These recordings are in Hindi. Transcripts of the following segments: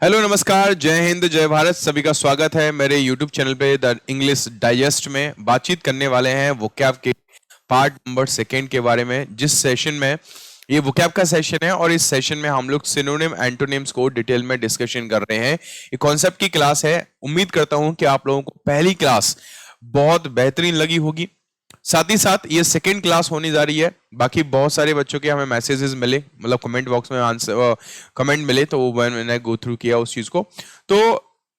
हेलो नमस्कार, जय हिंद जय भारत। सभी का स्वागत है मेरे यूट्यूब चैनल पे द इंग्लिश डाइजेस्ट में। बातचीत करने वाले हैं वोकैब के पार्ट नंबर 2 के बारे में, जिस सेशन में ये वोकैब का सेशन है और इस सेशन में हम लोग सिनोनिम एंटोनिम्स को डिटेल में डिस्कशन कर रहे हैं। ये कॉन्सेप्ट की क्लास है। उम्मीद करता हूं कि आप लोगों को पहली क्लास बहुत बेहतरीन लगी होगी। साथ ही साथ ये सेकेंड क्लास होने जा रही है। बाकी बहुत सारे बच्चों के हमें मैसेजेस मिले, मतलब कमेंट बॉक्स में आंसर कमेंट मिले, तो वो मैंने गो थ्रू किया उस चीज को। तो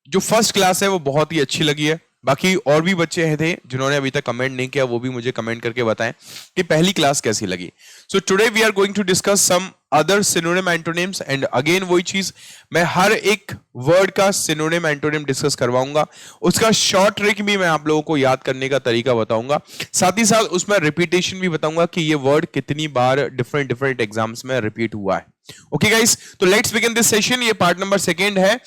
जो फर्स्ट क्लास है वो बहुत ही अच्छी लगी है। बाकी और भी बच्चे थे जिन्होंने अभी तक कमेंट नहीं किया, वो भी मुझे कमेंट करके बताएं कि पहली क्लास कैसी लगी। So today we are going to discuss some other synonym antonyms and again वही चीज, मैं हर एक वर्ड का सिनोनिम एंटोनिम डिस्कस करवाऊंगा। उसका शॉर्ट ट्रिक भी मैं आप लोगों को याद करने का तरीका बताऊंगा। साथ ही साथ उसमें रिपीटेशन भी बताऊंगा कि ये वर्ड कितनी बार डिफरेंट एग्जाम्स में रिपीट हुआ है। ओके गाइस, तो लेट्स बिगिन दिस सेशन। ये पार्ट नंबर 2 है,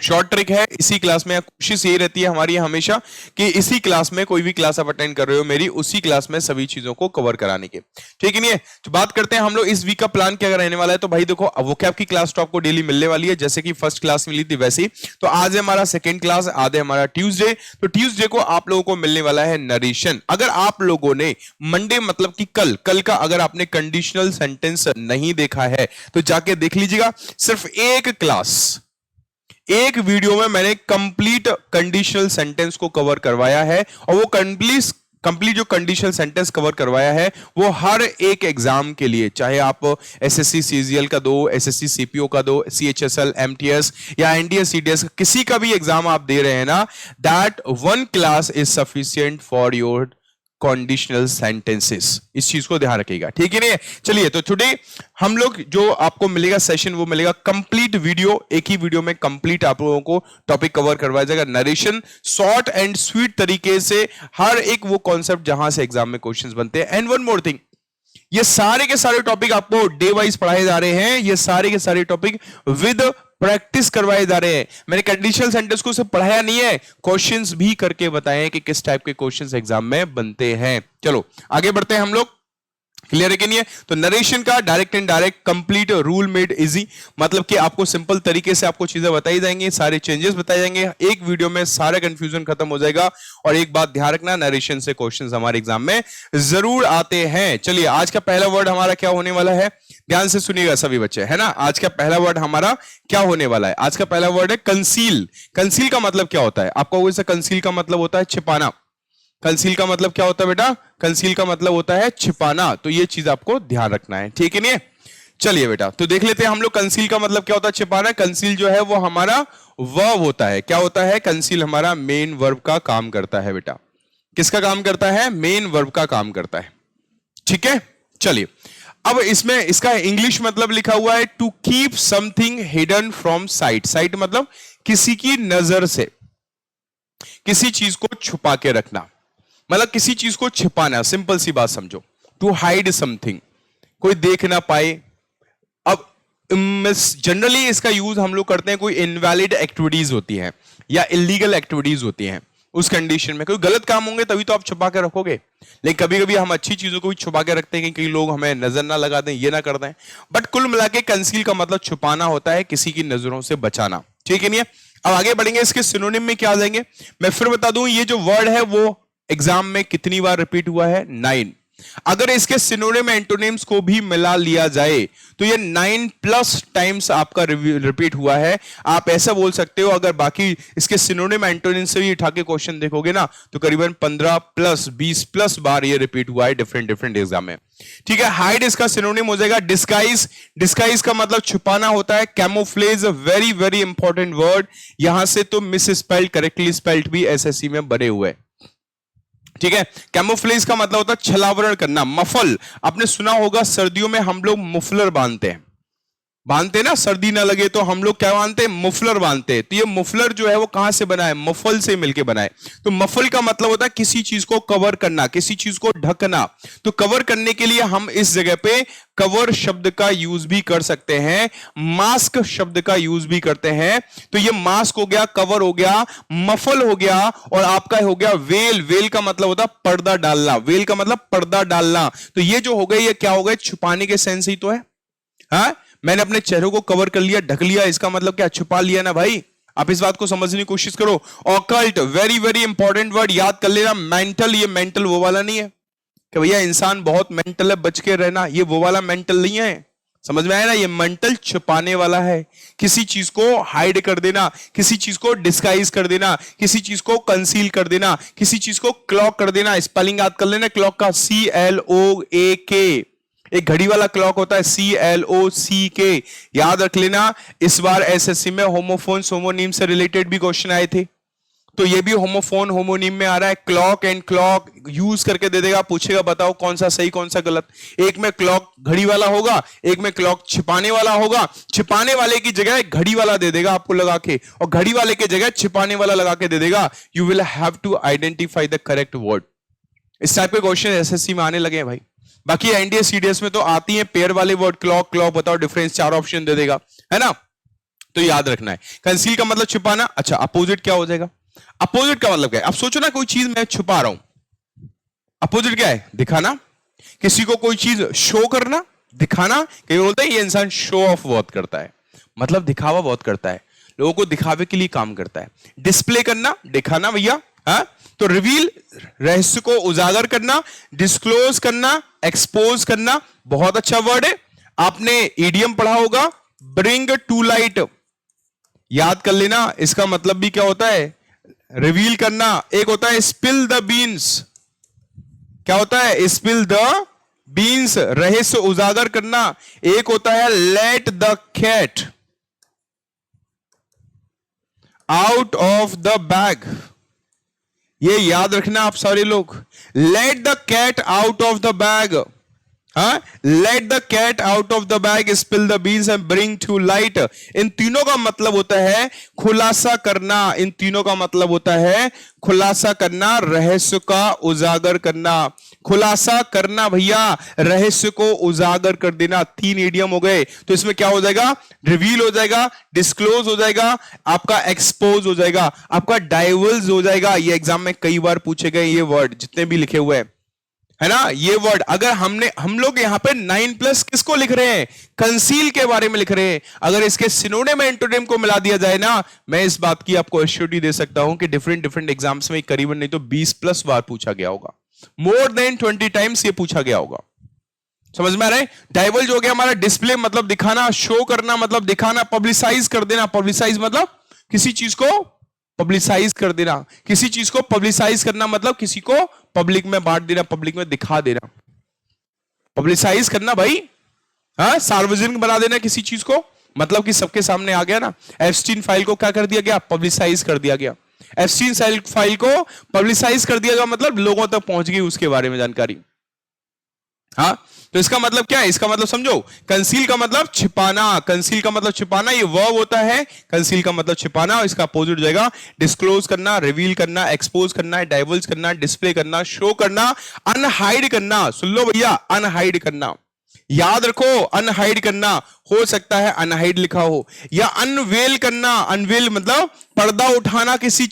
शॉर्ट ट्रिक है। इसी क्लास में कोशिश यही रहती है हमारी हमेशा कि इसी क्लास में, कोई भी क्लास आप अटेंड कर रहे हो मेरी, उसी क्लास में सभी चीजों को कवर कराने के, ठीक है। नहीं, तो बात करते हैं हम लोग इस वीक का प्लान क्या रहने वाला है। तो भाई देखो, वोकैब की क्लास तो आपको डेली मिलने वाली है, जैसे कि फर्स्ट क्लास मिली थी वैसे ही। तो आज है हमारा सेकेंड क्लास, आज है हमारा ट्यूसडे। तो ट्यूसडे को आप लोगों को मिलने वाला है नरेशन। अगर आप लोगों ने मंडे मतलब कि कल का अगर आपने कंडीशनल सेंटेंस नहीं देखा है तो जाके देख लीजिएगा। सिर्फ एक वीडियो में मैंने कंप्लीट कंडीशनल सेंटेंस को कवर करवाया है, और वो कंप्लीट जो कंडीशनल सेंटेंस कवर करवाया है वो हर एक एग्जाम के लिए, चाहे आप एसएससी सीजीएल का दो, एसएससी सीपीओ का दो, सीएचएसएल, एमटीएस या एनडीएस सीडीएस, किसी का भी एग्जाम आप दे रहे हैं ना, that one class is sufficient for your conditional sentences. इस चीज को ध्यान रखिएगा, ठीक है। नहीं, चलिए, तो टुडे हम लोग जो आपको मिलेगा सेशन, वो मिलेगा कंप्लीट वीडियो। एक ही वीडियो में कंप्लीट आप लोगों को टॉपिक कवर करवाया जाएगा, नरेशन, शॉर्ट एंड स्वीट तरीके से, हर एक वो कॉन्सेप्ट जहां से एग्जाम में क्वेश्चंस बनते हैं। एंड वन मोर थिंग, ये सारे के सारे टॉपिक आपको डे वाइज पढ़ाए जा रहे हैं। ये सारे के सारे टॉपिक विद प्रैक्टिस करवाए जा रहे हैं। मैंने कंडीशनल सेंटेंस को सिर्फ पढ़ाया नहीं है, क्वेश्चंस भी करके बताए कि किस टाइप के क्वेश्चंस एग्जाम में बनते हैं। चलो आगे बढ़ते हैं हम लोग। क्लियर है कि नहीं है? तो नरेशन का direct and direct complete rule made easy, मतलब कि आपको सिंपल तरीके से आपको चीजें बताई जाएंगी, सारे चेंजेस बताए जाएंगे, एक वीडियो में सारा कंफ्यूजन खत्म हो जाएगा। और एक बात ध्यान रखना, नरेशन से क्वेश्चंस हमारे एग्जाम में जरूर आते हैं। चलिए, आज का पहला वर्ड हमारा क्या होने वाला है, ध्यान से सुनिएगा सभी बच्चे, है ना। आज का पहला वर्ड हमारा क्या होने वाला है? आज का पहला वर्ड है कंसील। कंसील का मतलब क्या होता है? आपको वैसे कंसील का मतलब होता है छिपाना। कंसील का मतलब क्या होता है बेटा? कंसील का मतलब होता है छिपाना। तो ये चीज आपको ध्यान रखना है, ठीक है। नहीं, चलिए बेटा, तो देख लेते हैं हम लोग कंसील का मतलब क्या होता है, छिपाना। कंसील जो है वो हमारा वर्ब होता है। क्या होता है? कंसील हमारा मेन वर्ब का काम करता है बेटा। किसका काम करता है? मेन वर्ब का काम करता है, ठीक है। चलिए, अब इसमें इसका इंग्लिश मतलब लिखा हुआ है to keep something hidden from sight. Sight मतलब किसी की नजर से, किसी चीज को छुपा के रखना, मतलब किसी चीज को छिपाना। सिंपल सी बात समझो, टू हाइड समथिंग, कोई देख ना पाए। अब जनरली इसका यूज हम लोग करते हैं कोई इनवैलिड एक्टिविटीज होती हैं या इलीगल एक्टिविटीज होती हैं, उस कंडीशन में कोई गलत काम होंगे तभी तो आप छुपा के रखोगे। लेकिन कभी कभी हम अच्छी चीजों को भी छुपा के रखते हैं कि कई लोग हमें नजर ना लगा दें, ये ना कर दें। बट कुल मिला के कंसील का मतलब छुपाना होता है, किसी की नजरों से बचाना, ठीक है। नहीं, अब आगे बढ़ेंगे, इसके सिनोनिम में क्या आ जाएंगे मैं फिर बता दूं। ये जो वर्ड है वो एग्जाम में कितनी बार रिपीट हुआ है? 9। अगर इसके सिनोनिम एंटोनिम्स को भी मिला लिया जाए तो ये 9+ टाइम्स आपका रिपीट हुआ है। आप ऐसा बोल सकते हो, अगर बाकी इसके सिनोनिम एंटोनिम्स से भी उठा के क्वेश्चन देखोगे ना, तो करीबन 15+ 20+ बार ये रिपीट हुआ है डिफरेंट एग्जाम में, ठीक है। हाइड इसका सिनोनिम हो जाएगा डिस्गाइज। डिस्गाइज का मतलब छुपाना होता है। Camouflage, very very important word, यहां से तो मिस स्पेल्ड करेक्टली स्पेल्ड भी एसएससी में बने हुए, ठीक है। कैमोफ्लेज का मतलब होता है छलावरण करना। मफल, आपने सुना होगा सर्दियों में हम लोग मुफलर बांधते हैं ना, सर्दी ना लगे तो हम लोग क्या बांधते हैं? मुफलर बांधते हैं। तो ये मुफलर जो है वो कहां से बना है? मफल से मिलके बना है। तो मफल का मतलब होता है किसी चीज को कवर करना, किसी चीज को ढकना। तो कवर करने के लिए हम इस जगह पे कवर शब्द का यूज भी कर सकते हैं, मास्क शब्द का यूज भी करते हैं। तो ये मास्क हो गया, कवर हो गया, मफल हो गया, और आपका हो गया वेल। वेल का मतलब होता है पर्दा डालना। वेल का मतलब पर्दा डालना। तो ये जो हो गया, ये क्या हो गया? छुपाने के सेंस ही तो है। हाँ, मैंने अपने चेहरे को कवर कर लिया, ढक लिया, इसका मतलब क्या? छुपा लिया ना भाई। आप इस बात को समझने की कोशिश करो। Occult, very very important word, याद कर लेना। मेंटल, ये मेंटल वो वाला नहीं है कि भैया इंसान बहुत मेंटल है बच के रहना, ये वो वाला मेंटल नहीं है। समझ में आया ना? ये मेंटल छुपाने वाला है, किसी चीज को हाइड कर देना, किसी चीज को डिस्गाइज कर देना, किसी चीज को कंसील कर देना, किसी चीज को क्लॉक कर देना। स्पेलिंग याद कर लेना क्लॉक का, CLOAK। एक घड़ी वाला क्लॉक होता है CLOCK, याद रख लेना। इस बार एसएससी में होमोफोन्स होमोनीम से रिलेटेड भी क्वेश्चन आए थे, तो ये भी होमोफोन होमोनीम में आ रहा है। क्लॉक एंड क्लॉक यूज करके दे देगा, पूछेगा बताओ कौन सा सही कौन सा गलत। एक में क्लॉक घड़ी वाला होगा, एक में क्लॉक छिपाने वाला होगा। छिपाने वाले की जगह घड़ी वाला दे देगा आपको लगा के, और घड़ी वाले की जगह छिपाने वाला लगा के दे देगा। You will have to identify the correct word. इस टाइप के क्वेश्चन एसएससी में आने लगे हैं भाई। बाकी एनडीए सीडीएस में तो आती है पेयर वाले वर्ड, क्लॉक क्लॉक बताओ डिफरेंस, 4 ऑप्शन दे देगा, है ना? तो याद रखना है। कंसील का मतलब छुपाना। अच्छा, अपोजिट क्या हो जाएगा? अपोजिट का मतलब क्या है? अब सोचो ना, कोई चीज मैं छुपा रहा हूं, अपोजिट क्या है? दिखाना। किसी को कोई चीज शो करना, दिखाना। कई बोलते हैं ये इंसान शो ऑफ बहुत करता है, मतलब दिखावा बहुत करता है, लोगों को दिखावे के लिए काम करता है। डिस्प्ले करना, दिखाना भैया, हाँ? तो रिवील, रहस्य को उजागर करना। डिस्क्लोज करना, एक्सपोज करना, बहुत अच्छा वर्ड है। आपने ईडियम पढ़ा होगा, ब्रिंग टू लाइट, याद कर लेना। इसका मतलब भी क्या होता है? रिवील करना। एक होता है स्पिल द बीन्स, क्या होता है? स्पिल द बीन्स, रहस्य उजागर करना। एक होता है let the cat out of the bag, ये याद रखना आप सारे लोग। Let the cat out of the bag, हाँ? Let the cat out of the bag, spill the beans and bring to light. इन तीनों का मतलब होता है खुलासा करना। इन तीनों का मतलब होता है खुलासा करना, रहस्य का उजागर करना। खुलासा करना भैया, रहस्य को उजागर कर देना। 3 इडियम हो गए। तो इसमें क्या हो जाएगा? रिवील हो जाएगा, डिस्क्लोज हो जाएगा, आपका एक्सपोज हो जाएगा, आपका डाइवल्ज हो जाएगा। ये एग्जाम में कई बार पूछे गए ये वर्ड, जितने भी लिखे हुए हैं, है ना? ये वर्ड अगर हम लोग यहां पे 9+ किसको लिख रहे हैं? कंसील के बारे में लिख रहे हैं। अगर इसके सिनोनिम में एंटोनिम को मिला दिया जाए ना, मैं इस बात की आपको एश्योरिटी दे सकता हूं कि डिफरेंट एग्जाम्स में करीबन नहीं तो 20+ बार पूछा गया होगा। मोर देन 20 टाइम्स ये पूछा गया होगा। समझ में आ रहा है? डाइवल्ज हो गया हमारा, डिस्प्ले मतलब दिखाना, शो करना मतलब दिखाना, पब्लिसाइज कर देना, पब्लिसाइज मतलब किसी चीज को पब्लिसाइज कर देना। किसी चीज को पब्लिसाइज करना मतलब किसी को पब्लिक में बांट देना, पब्लिक में दिखा देना। पब्लिसाइज करना भाई, हाँ? सार्वजनिक बना देना किसी चीज को, मतलब कि सबके सामने आ गया ना। एप्स्टीन फाइल को क्या कर दिया गया? पब्लिसाइज कर दिया गया। एप्स्टीन फाइल को पब्लिसाइज कर दिया गया मतलब लोगों तक पहुंच गई उसके बारे में जानकारी, हाँ? तो इसका मतलब क्या है? इसका मतलब समझो, कंसील का मतलब छिपाना। कंसील का मतलब छिपाना, ये वर्ब होता है। कंसील का मतलब छिपाना, और इसका अपोजिट हो जाएगा डिस्क्लोज करना, रिवील करना, एक्सपोज करना, डाइवल्ज करना, डिस्प्ले करना, शो करना, अनहाइड करना। सुन लो भैया, अनहाइड करना, याद रखो। अनहाइड करना, हो सकता है अनहाइड लिखा हो, या अनवेल करना। अनवेल मतलब पर्दा उठाना, किसी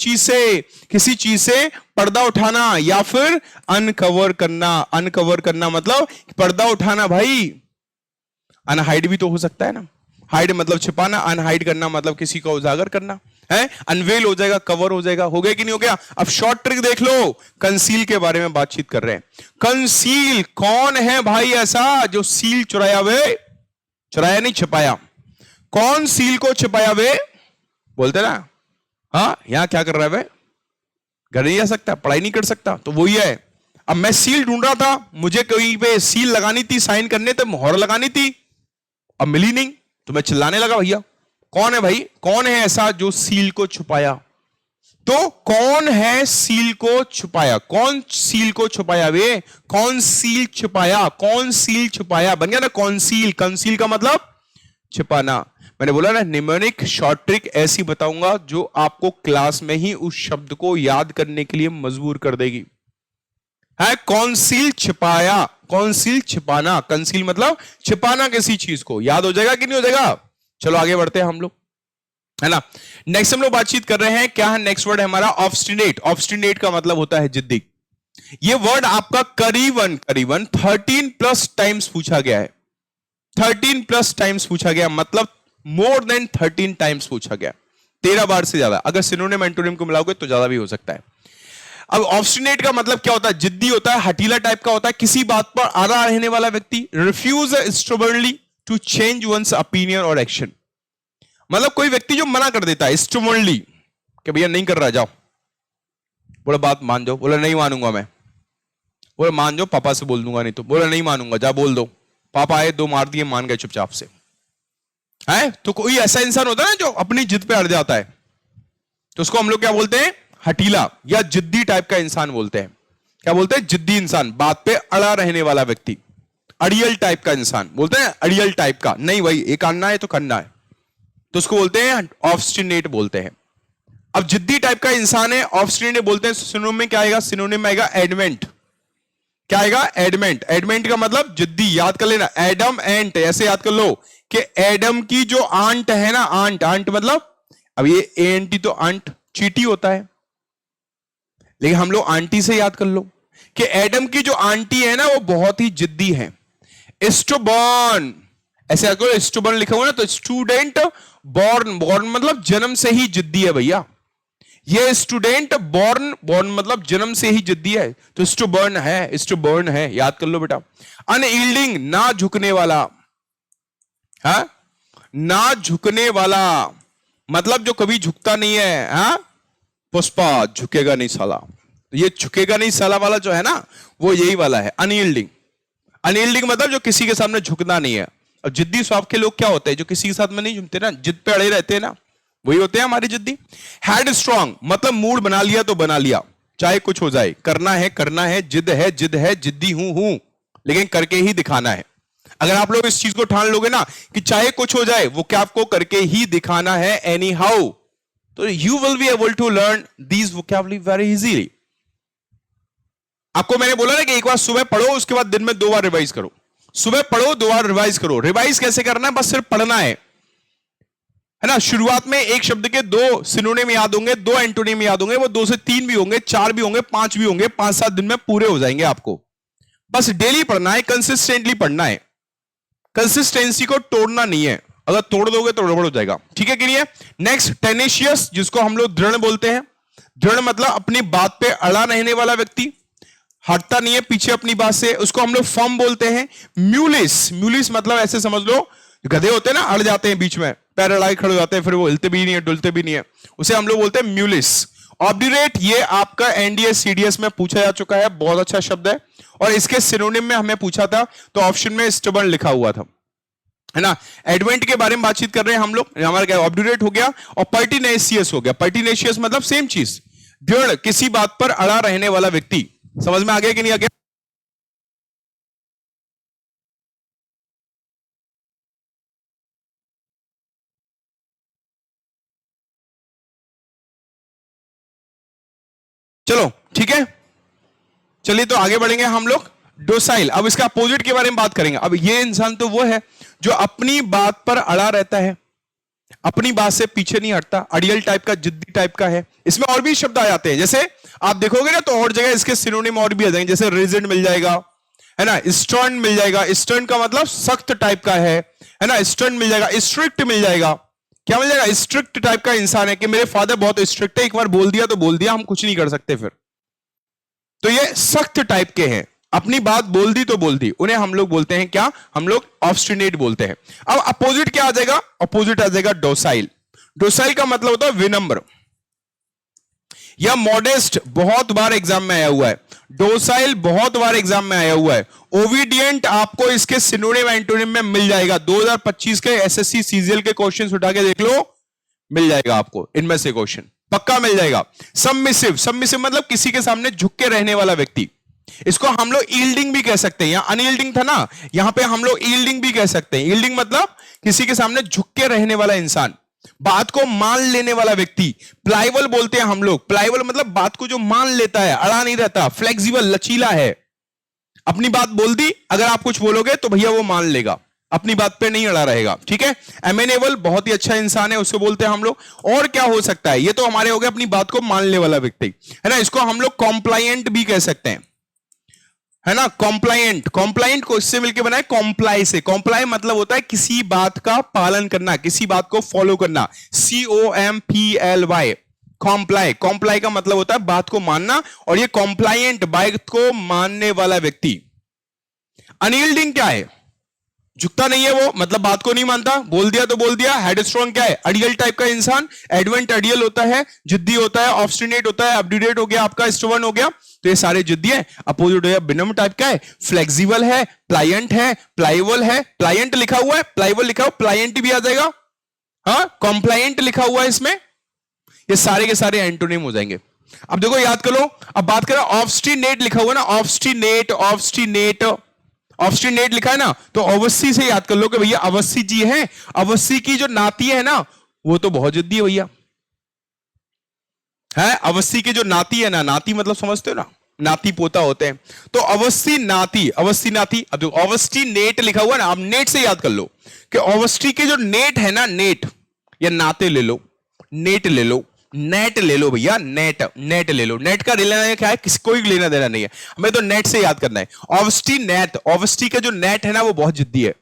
चीज से पर्दा उठाना, या फिर अनकवर करना। अनकवर करना मतलब पर्दा उठाना भाई। अनहाइड भी तो हो सकता है ना। हाइड मतलब छिपाना, अनहाइड करना मतलब किसी को उजागर करना, है? अनवेल हो जाएगा, कवर हो जाएगा। हो गया कि नहीं हो गया? अब शॉर्ट ट्रिक देख लो, कंसील के बारे में बातचीत कर रहे हैं। कंसील, कौन है भाई ऐसा जो सील चुराया वे? चुराया नहीं, छिपाया। कौन सील को छिपाया वे? बोलते ना, हाँ? यहां क्या कर रहा है वे? घर नहीं जा सकता, पढ़ाई नहीं कर सकता, तो वही है। अब मैं सील ढूंढ रहा था, मुझे कहीं पे सील लगानी थी, साइन करने थे, मोहर लगानी थी, अब मिली नहीं, तो मैं चिल्लाने लगा भैया कौन है भाई? कौन है ऐसा जो सील को छुपाया? तो कौन है सील को छुपाया? कौन सील को छुपाया वे? कौन सील छुपाया? कौन सील छुपाया? बन गया ना कौनसील। कंसील का मतलब छिपाना। मैंने बोला ना, निमोनिक शॉर्ट ट्रिक ऐसी बताऊंगा जो आपको क्लास में ही उस शब्द को याद करने के लिए मजबूर कर देगी। है कौनसील, छिपाया। कौनसील, छिपाना। कंसील मतलब छिपाना किसी चीज को। याद हो जाएगा कि नहीं हो जाएगा? चलो आगे बढ़ते हैं हम लोग, है ना? नेक्स्ट हम लोग बातचीत कर रहे हैं, क्या है नेक्स्ट वर्ड है हमारा? ऑब्स्टिनेट। ऑब्स्टिनेट का मतलब होता है जिद्दी। ये वर्ड आपका करीबन 13+ टाइम्स पूछा गया है। 13+ टाइम्स पूछा गया, मतलब मोर देन 13 टाइम्स पूछा गया, 13 बार से ज्यादा। अगर सिनोनिम एंटोनिम को मिलाओगे तो ज्यादा भी हो सकता है। अब ऑब्स्टिनेट का मतलब क्या होता है? जिद्दी होता है, हठीला टाइप का होता है, किसी बात पर अड़ा रहने वाला व्यक्ति। Refuse stubbornly to change one's opinion और एक्शन, मतलब कोई व्यक्ति जो मना कर देता है स्टबर्नली कि भैया नहीं कर रहा, जाओ। बोला बात मान जाओ, बोला नहीं मानूंगा मैं। बोला मान जाओ, पापा से बोल दूंगा नहीं तो। बोला नहीं मानूंगा, जा बोल दो। पापा आए, 2 मार दिए, मान गए चुपचाप से। है तो कोई ऐसा इंसान होता है ना जो अपनी जिद पे अड़ जाता है, तो उसको हम लोग क्या बोलते हैं? हठीला या जिद्दी टाइप का इंसान बोलते हैं। क्या बोलते हैं? जिद्दी इंसान, बात पे अड़ा रहने वाला व्यक्ति। अड़ियल टाइप का इंसान बोलते हैं, अड़ियल टाइप का, नहीं भाई ये करना है तो करना है, तो उसको बोलते हैं ऑब्स्टिनेट बोलते हैं। अब जिद्दी टाइप का इंसान है, ऑब्स्टिनेट बोलते हैं। सिनोनिम में क्या आएगा? सिनोनिम में आएगा एडमेंट। क्या आएगा? एडमेंट। एडमेंट का मतलब जिद्दी, याद कर लेना, एडम एंट, ऐसे याद कर लो कि एडम की जो आंट है ना, आंट, आंट मतलब, अब ये एंटी तो आंट चीटी होता है, लेकिन हम लोग आंटी से याद कर लो कि एडम की जो आंटी है ना वो बहुत ही जिद्दी है। स्टोबर्न, ऐसे याद करो, स्टोबर्न लिखा हुआ ना, तो स्टूडेंट बॉर्न, बॉर्न मतलब जन्म से ही जिद्दी है भैया। ये स्टूडेंट बॉर्न, बॉर्न मतलब जन्म से ही जिद्दी है, तो स्टोबर्न है, स्टोबर्न है, याद कर लो बेटा। अनयील्डिंग, ना झुकने वाला, हा? ना झुकने वाला मतलब जो कभी झुकता नहीं है। हा? पुष्पा, झुकेगा नहीं साला। ये झुकेगा नहीं साला वाला जो है ना, वो यही वाला है, अनयील्डिंग। अनयील्डिंग मतलब जो किसी के सामने झुकना नहीं है। और जिद्दी स्वभाव के लोग क्या होते हैं? जो किसी के साथ में नहीं झुकते ना, जिद पे अड़े रहते हैं ना, वही होते हैं हमारे जिद्दी। हेड स्ट्रॉन्ग मतलब मूड बना लिया तो बना लिया, चाहे कुछ हो जाए, करना है, जिद है, जिद्दी हूं, लेकिन करके ही दिखाना है। अगर आप लोग इस चीज को ठान लोगे ना कि चाहे कुछ हो जाए, वो क्या आपको करके ही दिखाना है एनी हाउ, तो you will be able to learn these vocabulary very easily. आपको मैंने बोला ना कि एक बार सुबह पढ़ो, उसके बाद दिन में 2 बार रिवाइज करो। सुबह पढ़ो, 2 बार रिवाइज करो। रिवाइज कैसे करना है? बस सिर्फ पढ़ना है ना। शुरुआत में एक शब्द के 2 सिनोनिम याद होंगे, 2 एंटोनिम याद होंगे, वो 2 से 3 भी होंगे, 4 भी होंगे, 5 भी होंगे, 5-7 दिन में पूरे हो जाएंगे आपको। बस डेली पढ़ना है, कंसिस्टेंटली पढ़ना है, कंसिस्टेंसी को तोड़ना नहीं है। अगर तोड़ दोगे तो गड़बड़ हो जाएगा, ठीक है कि नहीं है? नेक्स्ट, टेनेशियस, जिसको हम लोग दृढ़ बोलते हैं। दृढ़ मतलब अपनी बात पे अड़ा रहने वाला व्यक्ति, हटता नहीं है पीछे अपनी बात से, उसको हम लोग फर्म बोलते हैं। म्यूलिस, म्यूलिस मतलब ऐसे समझ लो, गधे होते हैं ना, अड़ जाते हैं बीच में, पैर अड़ाए खड़े हो जाते हैं, फिर वो हिलते भी नहीं है, डुलते भी नहीं है, उसे हम लोग बोलते हैं म्यूलिस। ऑब्ड्यूरेट, ये आपका एनडीएस सीडीएस में पूछा जा चुका है, बहुत अच्छा शब्द है, और इसके सिनोनिम में हमें पूछा था तो ऑप्शन में स्टबर्न लिखा हुआ था, है ना। एडवेंट के बारे में बातचीत कर रहे हैं हम लोग, हमारा क्या ऑब्ड्यूरेट हो गया, और पर्टिनेशियस हो गया। पर्टिनेशियस मतलब सेम चीज, दृढ़, किसी बात पर अड़ा रहने वाला व्यक्ति। समझ में आ गया कि नहीं आ गया? चलो ठीक है, चलिए तो आगे बढ़ेंगे हम लोग। डोसाइल, अब इसका अपोजिट के बारे में बात करेंगे। अब ये इंसान तो वो है जो अपनी बात पर अड़ा रहता है, अपनी बात से पीछे नहीं हटता, अड़ियल टाइप का, जिद्दी टाइप का है। इसमें और भी शब्द आ जाते हैं, जैसे आप देखोगे ना तो और जगह इसके सिनोनिम और भी आ जाएंगे, जैसे रिजिड मिल जाएगा, है ना, स्टर्न मिल जाएगा। स्टर्न का मतलब सख्त टाइप का है ना, स्टर्न मिल जाएगा। स्ट्रिक्ट मिल जाएगा, क्या मिल जाएगा? स्ट्रिक्ट टाइप का इंसान है कि मेरे फादर बहुत स्ट्रिक्ट है, एक बार बोल दिया तो बोल दिया, हम कुछ नहीं कर सकते फिर। तो ये सख्त टाइप के हैं, अपनी बात बोल दी तो बोल दी, उन्हें हम लोग बोलते हैं क्या? हम लोग ऑब्स्टिनेट बोलते हैं। अब अपोजिट क्या आ जाएगा? अपोजिट आ जाएगा डोसाइल। डोसाइल का मतलब होता है विनम्र या मॉडेस्ट, बहुत बार एग्जाम में आया हुआ है। डोसाइल बहुत बार एग्जाम में आया हुआ है। ओबीडियंट आपको इसके सिनोनिम एंटोनिम में मिल जाएगा, 2025 के एसएससी सीजीएल के क्वेश्चंस उठा के देख लो, मिल जाएगा आपको इनमें से क्वेश्चन, पक्का मिल जाएगा। सबमिसिव, सबमिसिव मतलब किसी के सामने झुक के रहने वाला व्यक्ति, इसको हम लोग ईल्डिंग भी कह सकते हैं। यहां अनयील्डिंग था ना, यहां पे हम लोग ईल्डिंग भी कह सकते हैं। ईल्डिंग मतलब किसी के सामने झुक के रहने वाला इंसान, बात को मान लेने वाला व्यक्ति। प्लाइबल बोलते हैं हम लोग, प्लाइबल मतलब बात को जो मान लेता है, अड़ा नहीं रहता, फ्लेक्सिबल, लचीला है, अपनी बात बोल दी, अगर आप कुछ बोलोगे तो भैया वो मान लेगा, अपनी बात पे नहीं अड़ा रहेगा, ठीक है। एमेनेबल, बहुत ही अच्छा इंसान है, उसको बोलते हैं हम लोग। और क्या हो सकता है? ये तो हमारे हो गए अपनी बात को मानने वाला व्यक्ति, है ना। इसको हम लोग कॉम्प्लायंट भी कह सकते हैं, है ना। कॉम्प्लायंट, कॉम्प्लायंट को इससे मिलकर बना है कॉम्प्लाई से। कॉम्प्लाई मतलब होता है किसी बात का पालन करना, किसी बात को फॉलो करना। COMPLY, comply. कॉम्प्लाई का मतलब होता है बात को मानना, और ये कॉम्प्लायंट, बात को मानने वाला व्यक्ति। अनयील्डिंग क्या है? झुकता नहीं है वो, मतलब बात को नहीं मानता, बोल दिया तो बोल दिया। हेडस्ट्रॉन्ग क्या है? अडियल टाइप का इंसान। एडवेंट अडियल होता है, जिद्दी होता है। ऑब्स्टिनेट होता है, अपडेट हो गया आपका, स्टबर्न हो गया, तो ये सारे जिद्दी है। अपोजिट हो गया विनम्र टाइप का है, फ्लेक्सिबल है, प्लायंट है, प्लाइबल है। प्लायंट लिखा हुआ है, प्लाइबल लिखा हुआ, प्लायंट भी आ जाएगा। हाँ, कॉम्प्लायंट लिखा हुआ है इसमें। ये सारे के सारे एंटोनिम हो जाएंगे। अब देखो याद करो, अब बात करें ऑब्स्टिनेट लिखा हुआ ना, ऑब्स्टिनेट, ऑब्स्टिनेट, ऑब्स्टिनेट लिखा है ना, तो अवस्थी से याद कर लो कि भैया अवस्थी जी है। अवस्थी की जो नाती है ना, वो तो बहुत जिद्दी है भैया, है। अवस्थी की जो नाती है ना, नाती मतलब समझते हो ना, नाती पोता होते हैं, तो अवस्थी नाती, अवस्थी नाती। अब देखो अवस्थी नेट लिखा हुआ ना, आप नेट से याद कर लो कि अवस्थी के जो नेट है ना, नेट या नाते ले लो, नेट ले लो, नेट ले लो भैया, नेट, नेट ले लो। नेट का लेना क्या है? किसी कोई लेना देना नहीं है, हमें तो नेट से याद करना है। ओवस्टी नेट, ओवस्टी का जो नेट है ना, वो बहुत जिद्दी है।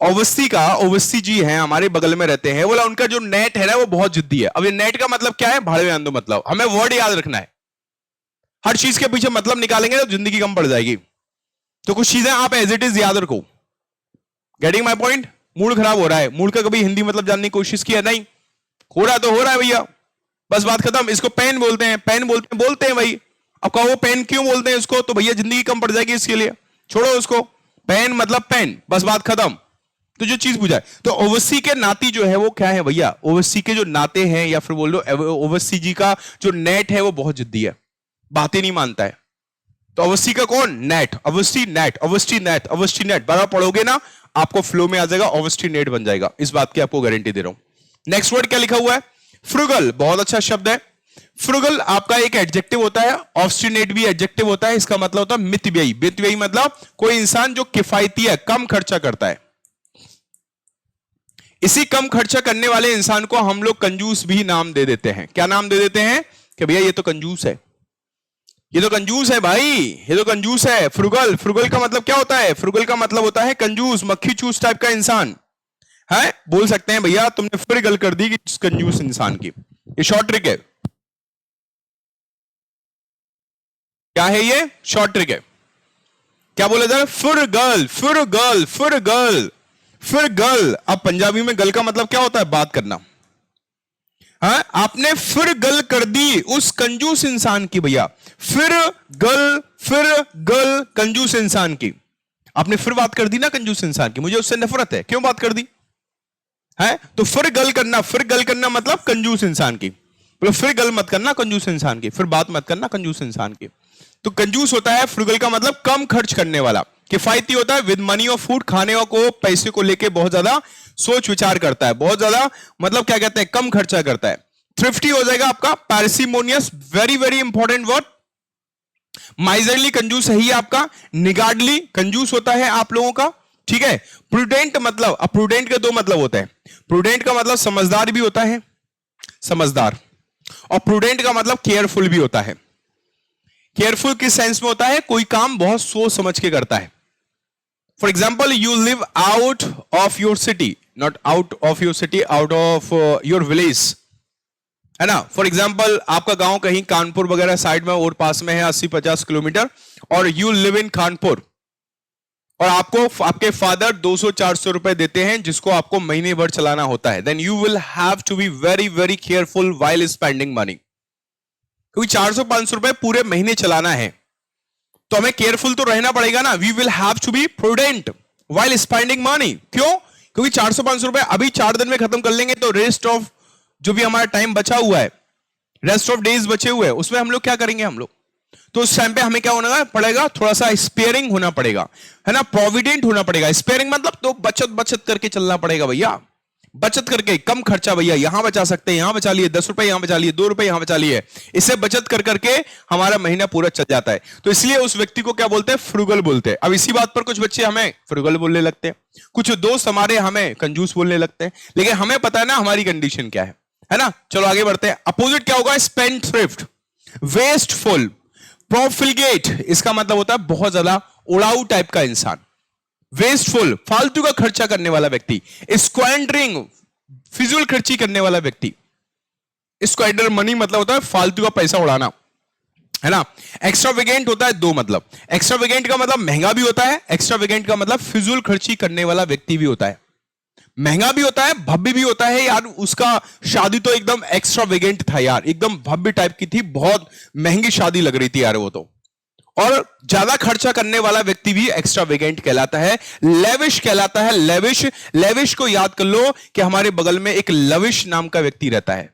ओवस्टी का, ओवस्टी जी हैं हमारे बगल में रहते हैं, बोला उनका जो नेट है ना, वो बहुत जिद्दी है। अब ये नेट का मतलब क्या है? भाड़े में आंदो मतलब। हमें वर्ड याद रखना है, हर चीज के पीछे मतलब निकालेंगे तो जिंदगी कम पड़ जाएगी। तो कुछ चीजें आप एज इट इज याद रखो। Getting my point? मूड खराब हो रहा है, मूड का कभी हिंदी मतलब जानने की कोशिश किया? नहीं हो रहा तो हो रहा है भैया, बस बात खत्म। इसको पेन बोलते हैं, पेन बोलते हैं भाई। अब कहो पेन क्यों बोलते हैं इसको? तो भैया जिंदगी कम पड़ जाएगी इसके लिए, छोड़ो उसको। पेन मतलब पेन, बस बात खत्म। तो जो चीज पूछा है, तो ओवस्सी के नाती जो है वो क्या है भैया? ओवस्सी के जो नाते हैं, या फिर बोल लो ओवस्सी जी का जो नेट है वो बहुत जिद्दी है, बातें नहीं मानता है। तो ओवस्सी का कौन? नेट, obstinate, obstinate, obstinate. बार पढ़ोगे ना, आपको फ्लो में आ जाएगा, ओवस्टी नेट बन जाएगा, इस बात की आपको गारंटी दे रहा हूं। नेक्स्ट वर्ड क्या लिखा हुआ है? फ्रुगल, बहुत अच्छा शब्द है। फ्रुगल आपका एक एडजेक्टिव होता है, ऑब्स्टिनेट भी एडजेक्टिव होता है। इसका मतलब होता है मितव्ययी। मितव्ययी मतलब कोई इंसान जो किफायती है, कम खर्चा करता है। इसी कम खर्चा करने वाले इंसान को हम लोग कंजूस भी नाम दे देते हैं। क्या नाम दे देते हैं? कि भैया ये तो कंजूस है, ये तो कंजूस है भाई, ये तो कंजूस है। फ्रुगल, फ्रुगल का मतलब क्या होता है? फ्रुगल का मतलब होता है कंजूस, मक्खी चूस टाइप का इंसान है। बोल सकते हैं भैया तुमने फिर गल कर दी कि कंजूस इंसान की। ये शॉर्ट ट्रिक है। क्या है ये? शॉर्ट ट्रिक है। क्या बोला जाए? फिर गल, फिर गल, फिर गल, फिर गल। अब पंजाबी में गल का मतलब क्या होता है? बात करना। हाँ, आपने फिर गल कर दी उस कंजूस इंसान की भैया। फिर गल कंजूस इंसान की। आपने फिर बात कर दी ना कंजूस इंसान की, मुझे उससे नफरत है, क्यों बात कर दी है? तो फिर गल करना, फिर गल करना मतलब कंजूस इंसान की। बोलो फिर गल मत करना कंजूस इंसान की, फिर बात मत करना कंजूस इंसान की। तो कंजूस होता है फ्रुगल का मतलब कम खर्च करने वाला। किफायती होता है विद मनी ऑफ फूड, खाने को, पैसे को लेके बहुत ज्यादा सोच विचार करता है, बहुत ज्यादा मतलब क्या कहते हैं, कम खर्चा करता है। थ्रिफ्टी हो जाएगा आपका। Parsimonious, very very important word. Miserly कंजूस है ही आपका। निगार्डली कंजूस होता है आप लोगों का, ठीक है। प्रूडेंट मतलब, अब प्रूडेंट के दो मतलब होते हैं। प्रूडेंट का मतलब समझदार भी होता है, समझदार, और प्रूडेंट का मतलब केयरफुल भी होता है। केयरफुल किस सेंस में होता है? कोई काम बहुत सोच समझ के करता है। For example, you live out of your city, not out of your city, out of your village, है ना। फॉर एग्जाम्पल, आपका गांव कहीं कानपुर वगैरह साइड में और पास में है 80-50 किलोमीटर, और यू लिव इन कानपुर, और आपको आपके फादर 200-400 रुपए देते हैं जिसको आपको महीने भर चलाना होता है। Then you will have to be very very careful while spending money, क्योंकि 400-500 रुपए पूरे महीने चलाना है, तो हमें केयरफुल तो रहना पड़ेगा ना। We will have to be prudent while spending money. क्यों? क्योंकि 400-500 रुपए अभी 4 दिन में खत्म कर लेंगे, तो रेस्ट ऑफ जो भी हमारा टाइम बचा हुआ है, रेस्ट ऑफ डेज बचे हुए हैं, उसमें हम लोग क्या करेंगे? हम लोग तो उस टाइम पे हमें क्या होना पड़ेगा? थोड़ा सा स्पेयरिंग होना पड़ेगा, है ना, प्रोविडेंट होना पड़ेगा। स्पेयरिंग मतलब तो बचत बचत करके चलना पड़ेगा भैया, बचत करके, कम खर्चा भैया। यहां बचा सकते हैं, यहां बचा लिए 10 रुपए, यहां बचा लिए 2 रुपए, यहां बचा लिए, इससे बचत कर करके हमारा महीना पूरा चल जाता है। तो इसलिए उस व्यक्ति को क्या बोलते हैं? फ्रुगल बोलते हैं। अब इसी बात पर कुछ बच्चे हमें फ्रुगल बोलने लगते हैं, कुछ दोस्त हमारे हमें कंजूस बोलने लगते हैं, लेकिन हमें पता है ना हमारी कंडीशन क्या है ना। चलो आगे बढ़ते हैं। अपोजिट क्या होगा? Spend thrift, wasteful. प्रोफिलगेट इसका मतलब होता है बहुत ज्यादा उड़ाऊ टाइप का इंसान। वेस्टफुल फालतू का खर्चा करने वाला व्यक्ति। स्क्वैंडरिंग फिजूल खर्ची करने वाला व्यक्ति। स्क्वैंडर मनी मतलब होता है फालतू का पैसा उड़ाना, है ना। एक्स्ट्रावेगेंट होता है दो मतलब। एक्स्ट्रावेगेंट का मतलब महंगा भी होता है, एक्स्ट्रावेगेंट का मतलब फिजूल खर्ची करने वाला व्यक्ति भी होता है। महंगा भी होता है, भव्य भी होता है। यार उसका शादी तो एकदम एक्स्ट्रावेगेंट था यार, एकदम भव्य टाइप की थी, बहुत महंगी शादी लग रही थी यार वो तो। और ज्यादा खर्चा करने वाला व्यक्ति भी एक्स्ट्रावेगेंट कहलाता है। लेविश कहलाता है। लेविश, लेविश को याद कर लो कि हमारे बगल में एक लविश नाम का व्यक्ति रहता है।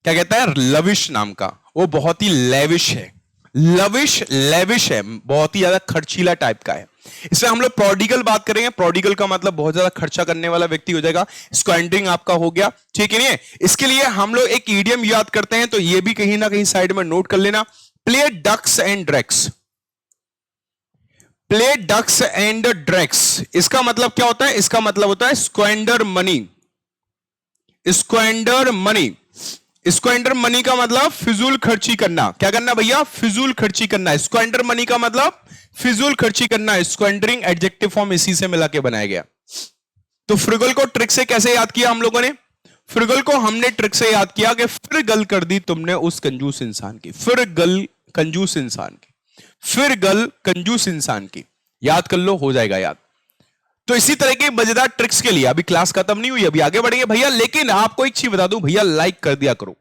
क्या कहता है? लविश नाम का। वो बहुत ही लेविश है। लविश लेविश है, बहुत ही ज्यादा खर्चीला टाइप का है। इसमें हम लोग प्रोडिगल बात करेंगे। प्रोडिगल का मतलब बहुत ज्यादा खर्चा करने वाला व्यक्ति हो जाएगा। स्क्वैंडरिंग आपका हो गया, ठीक है नहीं? इसके लिए हम लोग एक इडियम याद करते हैं, तो ये भी कहीं ना कहीं साइड में नोट कर लेना। Play ducks and drakes. Play ducks and drakes इसका मतलब क्या होता है? इसका मतलब होता है squander money. Squander money. Squander money का मतलब फिजूल खर्ची करना। क्या करना भैया? फिजूल खर्ची करना। स्क्वैंडर मनी का मतलब फिजूल खर्ची करना। स्क्वैंडरिंग एडजेक्टिव फॉर्म इसी से मिला के बनाया गया। तो फ्रिगल को ट्रिक से कैसे याद किया हम लोगों ने? फ्रिगल को हमने ट्रिक से याद किया कि फिर गल कर दी तुमने उस कंजूस इंसान की। फिर गल कंजूस इंसान की। फिर गल कंजूस इंसान की। याद कर लो, हो जाएगा याद। तो इसी तरह के मजेदार ट्रिक्स के लिए अभी क्लास खत्म नहीं हुई, अभी आगे बढ़ेंगे भैया। लेकिन आपको एक चीज बता दूं भैया, लाइक कर दिया करो।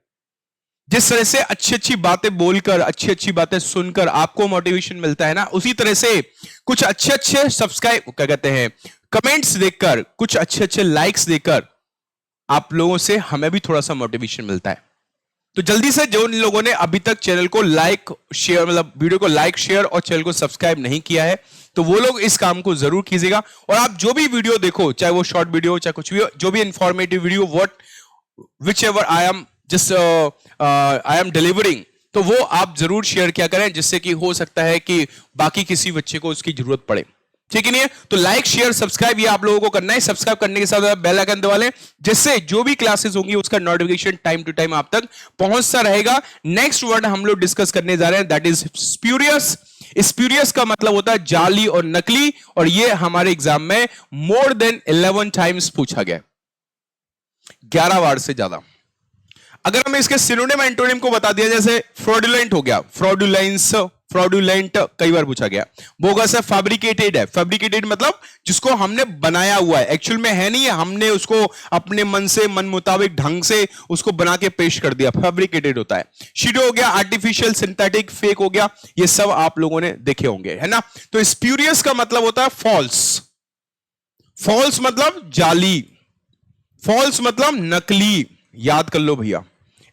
जिस तरह से अच्छी अच्छी बातें बोलकर, अच्छी अच्छी बातें सुनकर आपको मोटिवेशन मिलता है ना, उसी तरह से कुछ अच्छे अच्छे सब्सक्राइब क्या कहते हैं कमेंट्स देखकर, कुछ अच्छे अच्छे लाइक्स देकर आप लोगों से हमें भी थोड़ा सा मोटिवेशन मिलता है। तो जल्दी से जो लोगों ने अभी तक चैनल को लाइक शेयर मतलब वीडियो को लाइक शेयर और चैनल को सब्सक्राइब नहीं किया है, तो वो लोग इस काम को जरूर कीजिएगा। और आप जो भी वीडियो देखो, चाहे वो शॉर्ट वीडियो, चाहे कुछ भी, जो भी informative video, which ever I am just I am delivering, तो वो आप जरूर शेयर किया करें, जिससे कि हो सकता है कि बाकी किसी बच्चे को उसकी जरूरत पड़े। ठीक है नहीं है? तो लाइक शेयर सब्सक्राइब ये आप लोगों को करना है। सब्सक्राइब करने के साथ बेल आइकन दबा लें, जिससे जो भी क्लासेस होंगी उसका नोटिफिकेशन टाइम टू टाइम आप तक पहुंचता रहेगा। नेक्स्ट वर्ड हम लोग डिस्कस करने जा रहे हैं, दैट इज स्प्यूरियस। स्प्यूरियस का मतलब होता है जाली और नकली, और ये हमारे एग्जाम में मोर देन 11 टाइम्स पूछा गया, 11 बार से ज्यादा। अगर हमें इसके सिनोनिम एंटोनिम को बता दिया, जैसे फ्रॉडुलेंट हो गया, फ्रॉडुलेंस, फ्रॉडुलेंट कई बार पूछा गया। बोगस है, फैब्रिकेटेड है। फैब्रिकेटेड मतलब जिसको हमने बनाया हुआ है, एक्चुअल में है नहीं है, हमने उसको अपने मन से, मन मुताबिक ढंग से उसको बना के पेश कर दिया, फैब्रिकेटेड होता है। शिडो हो गया, आर्टिफिशियल, सिंथेटिक, फेक हो गया, ये सब आप लोगों ने देखे होंगे, है ना। तो स्प्यूरियस का मतलब होता है फॉल्स। फॉल्स मतलब जाली, फॉल्स मतलब नकली। याद कर लो भैया,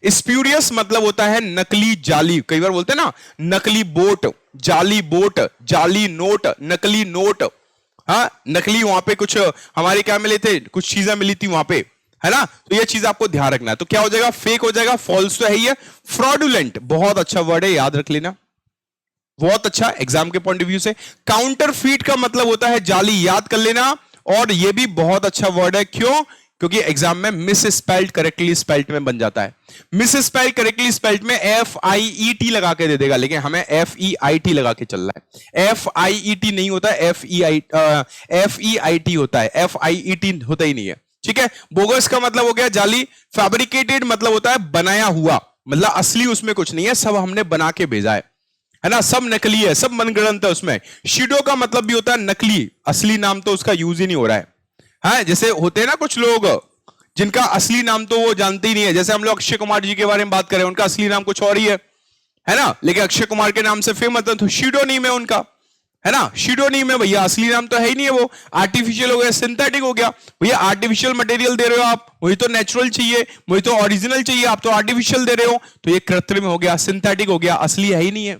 स्प्यूरियस मतलब होता है नकली, जाली। कई बार बोलते हैं ना, नकली बोट, जाली बोट, जाली नोट, नकली नोट। हाँ, नकली वहां पे कुछ हमारे क्या मिले थे, कुछ चीजें मिली थी वहां पे, है ना। तो ये चीज आपको ध्यान रखना है। तो क्या हो जाएगा? फेक हो जाएगा। फॉल्स तो है ही है। फ्रॉडुलेंट बहुत अच्छा वर्ड है, याद रख लेना, बहुत अच्छा एग्जाम के पॉइंट ऑफ व्यू से। काउंटरफीट का मतलब होता है जाली, याद कर लेना। और ये भी बहुत अच्छा वर्ड है, क्यों? क्योंकि एग्जाम में मिस स्पेल्ड करेक्टली स्पेल्ड में बन जाता है। मिस स्पेल्ड करेक्टली स्पेल्ड में FIET लगा के दे देगा, लेकिन हमें FEIT लगा के चल रहा है। FIET नहीं होता, FEIT होता है, FIET होता ही नहीं है। ठीक है। बोगस का मतलब हो गया जाली। फैब्रिकेटेड मतलब होता है बनाया हुआ, मतलब असली उसमें कुछ नहीं है, सब हमने बना के भेजा है ना, सब नकली है, सब मनगढ़ंत है उसमें। शिडो का मतलब भी होता है नकली, असली नाम तो उसका यूज ही नहीं हो रहा है। हाँ, जैसे होते हैं ना कुछ लोग जिनका असली नाम तो वो जानते ही नहीं है। जैसे हम लोग अक्षय कुमार जी के बारे में बात करें, उनका असली नाम कुछ और ही है ना, लेकिन अक्षय कुमार के नाम से फेमस है, तो शिडोनिम है उनका, है ना। शिडोनिम है भैया, असली नाम तो है ही नहीं है वो। आर्टिफिशियल हो गया, सिंथेटिक हो गया। भैया आर्टिफिशियल मटेरियल दे रहे हो आप, वही तो नेचुरल चाहिए, वही तो ओरिजिनल चाहिए, आप तो आर्टिफिशियल दे रहे हो, तो ये कृत्रिम हो गया, सिंथेटिक हो गया, असली है ही नहीं है,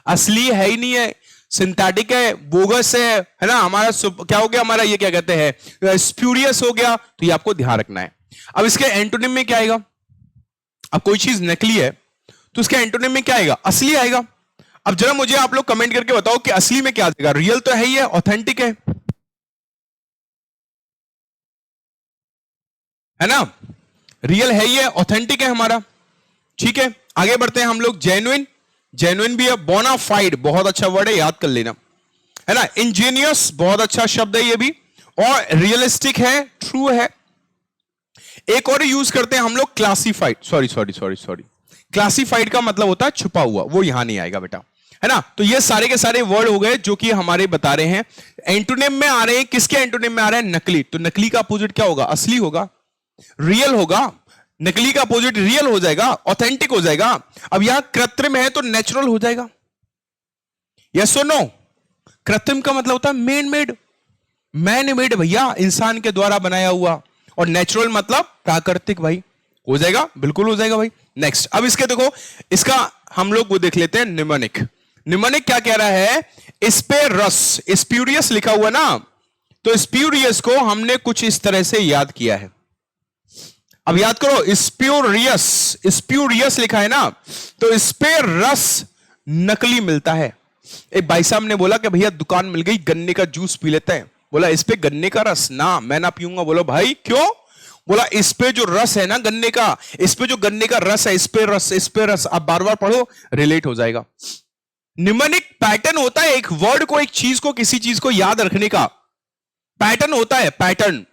असली है ही नहीं है, सिंथेटिक है, बोगस है ना। हमारा क्या हो गया, हमारा ये क्या कहते हैं, स्प्यूरियस हो गया। तो ये आपको ध्यान रखना है। अब इसके एंटोनिम में क्या आएगा? अब कोई चीज नकली है तो उसके एंटोनिम में क्या आएगा? असली आएगा। अब जरा मुझे आप लोग कमेंट करके बताओ कि असली में क्या आएगा? रियल तो है ही है, ऑथेंटिक है ना, रियल है ही है, ऑथेंटिक है हमारा। ठीक है, आगे बढ़ते हैं हम लोग। जेन्युइन, जेन्युइन भी है, बोनाफाइड बहुत अच्छा वर्ड है, याद कर लेना, है ना। इंजीनियस बहुत अच्छा शब्द है ये भी, और रियलिस्टिक है, ट्रू है। एक और यूज करते हैं हम लोग, क्लासिफाइड, सॉरी क्लासिफाइड का मतलब होता है छुपा हुआ, वो यहां नहीं आएगा बेटा, है ना। तो ये सारे के सारे वर्ड हो गए जो कि हमारे बता रहे हैं। एंटोनिम में आ रहे हैं, किसके एंटोनिम में आ रहे हैं? नकली। तो नकली का अपोजिट क्या होगा? असली होगा, रियल होगा। नकली का अपोजिट रियल हो जाएगा, ऑथेंटिक हो जाएगा। अब यहां कृत्रिम है तो नेचुरल हो जाएगा, यस और नो। कृत्रिम का मतलब होता है मेन मेड, मैन मेड भैया, इंसान के द्वारा बनाया हुआ। और नेचुरल मतलब प्राकृतिक भाई, हो जाएगा, बिल्कुल हो जाएगा भाई। नेक्स्ट, अब इसके देखो, इसका हम लोग वो देख लेते हैं, निमोनिक। निमोनिक क्या कह रहा है? इस पे रस, स्प्यूरियस लिखा हुआ ना, तो स्प्यूरियस को हमने कुछ इस तरह से याद किया है। अब याद करो, स्प्यूरियस, स्प्यूरियस लिखा है ना, तो इस पे रस नकली मिलता है। एक भाई साहब ने बोला कि भैया दुकान मिल गई, गन्ने का जूस पी लेते हैं। बोला इस पे गन्ने का रस ना, मैं ना पीऊंगा। बोलो भाई क्यों? बोला इस पे जो रस है ना गन्ने का, इस पे जो गन्ने का रस है, इस पे रस, इस पे रस। आप बार बार पढ़ो, रिलेट हो जाएगा। निमोनिक पैटर्न होता है, एक वर्ड को, एक चीज को, किसी चीज को याद रखने का पैटर्न होता है। पैटर्न